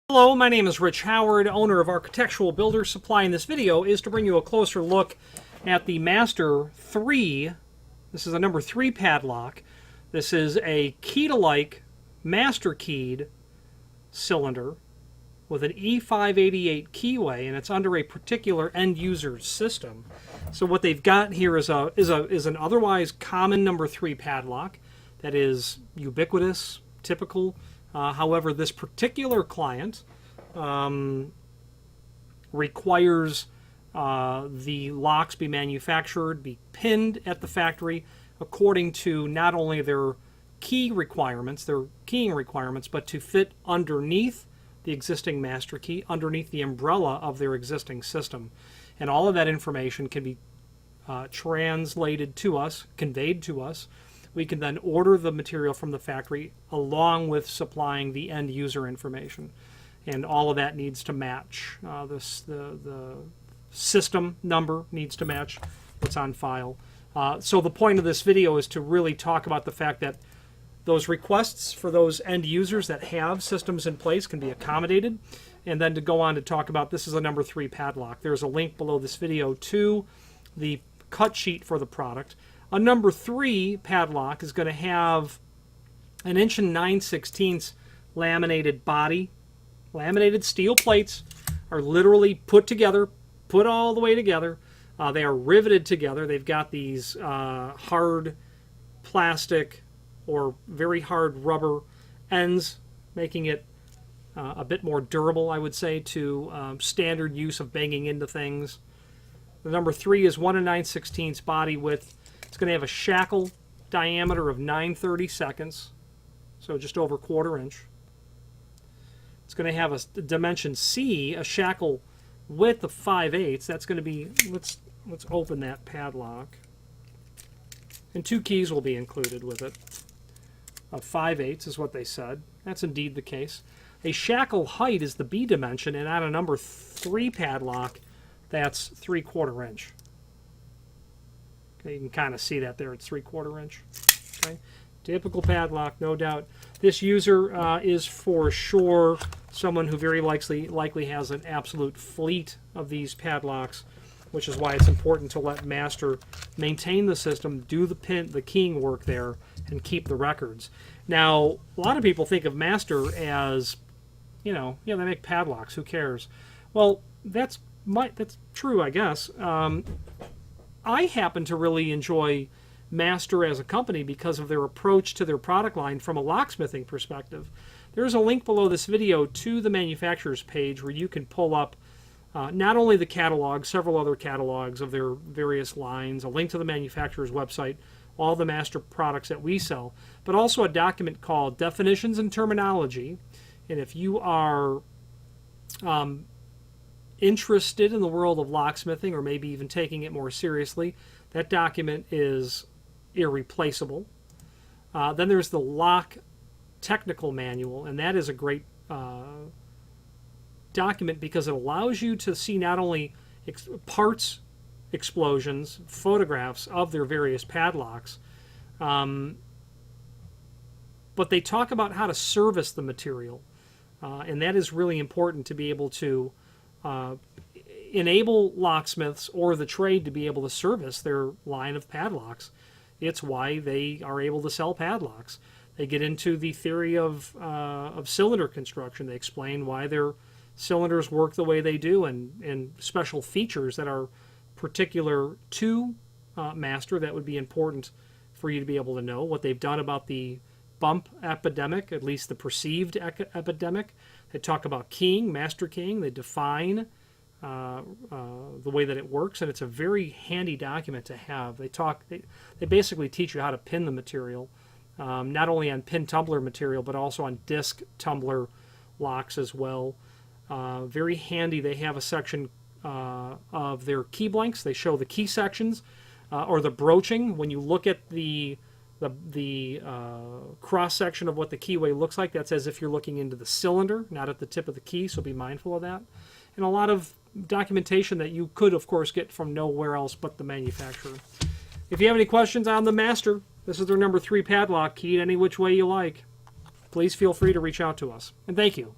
Hello, my name is Rich Howard, owner of Architectural Builders Supply. In this video is to bring you a closer look at the Master 3. This is a number 3 padlock. This is a key-to-like master keyed cylinder with an E588 keyway, and it's under a particular end user system. So what they've got here is an otherwise common number 3 padlock that is ubiquitous, typical. However, this particular client requires the locks be manufactured, be pinned at the factory according to not only their key requirements, their keying requirements, but to fit underneath the existing master key, underneath the umbrella of their existing system. And all of that information can be translated to us, conveyed to us. We can then order the material from the factory along with supplying the end user information. And all of that needs to match. The system number needs to match what's on file. So the point of this video is to really talk about the fact that those requests for those end users that have systems in place can be accommodated. And then to go on to talk about, this is a number 3 padlock. There's a link below this video to the cut sheet for the product. A number 3 padlock is going to have an 1 9/16 laminated body. Laminated steel plates are literally put together, put all the way together. They are riveted together. They've got these hard plastic or very hard rubber ends, making it a bit more durable, I would say, to standard use of banging into things. The number 3 is 1 9/16 body width. It's going to have a shackle diameter of 9/32, so just over 1/4 inch. It's going to have a dimension C, a shackle width of 5/8. That's going to be, let's open that padlock. And 2 keys will be included with it. Of 5/8 is what they said. That's indeed the case. A shackle height is the B dimension, and on a number 3 padlock, that's 3/4 inch. You can kind of see that there. It's 3/4 inch. Okay, typical padlock, no doubt. This user is for sure someone who very likely has an absolute fleet of these padlocks, which is why it's important to let Master maintain the system, do the keying work there, and keep the records. Now, a lot of people think of Master as, you know, yeah, they make padlocks. Who cares? Well, that's true, I guess. I happen to really enjoy Master as a company because of their approach to their product line from a locksmithing perspective. There's a link below this video to the manufacturer's page where you can pull up not only the catalog, several other catalogs of their various lines, a link to the manufacturer's website, all the Master products that we sell, but also a document called Definitions and Terminology. And if you are interested in the world of locksmithing, or maybe even taking it more seriously, that document is irreplaceable. Then there's the Lock Technical Manual, and that is a great document because it allows you to see not only parts explosions, photographs of their various padlocks, but they talk about how to service the material, and that is really important to be able to enable locksmiths or the trade to be able to service their line of padlocks. It's why they are able to sell padlocks. They get into the theory of cylinder construction. They explain why their cylinders work the way they do, and special features that are particular to Master that would be important for you to be able to know. What they've done about the bump epidemic, at least the perceived epidemic. They talk about keying, master keying. They define the way that it works, and it's a very handy document to have. They basically teach you how to pin the material, not only on pin tumbler material, but also on disc tumbler locks as well. Very handy. They have a section of their key blanks. They show the key sections or the broaching. When you look at the cross section of what the keyway looks like, that's as if you're looking into the cylinder, not at the tip of the key, so be mindful of that. And a lot of documentation that you could, of course, get from nowhere else but the manufacturer. If you have any questions on the Master, this is their number 3 padlock, keyed any which way you like. Please feel free to reach out to us. And thank you.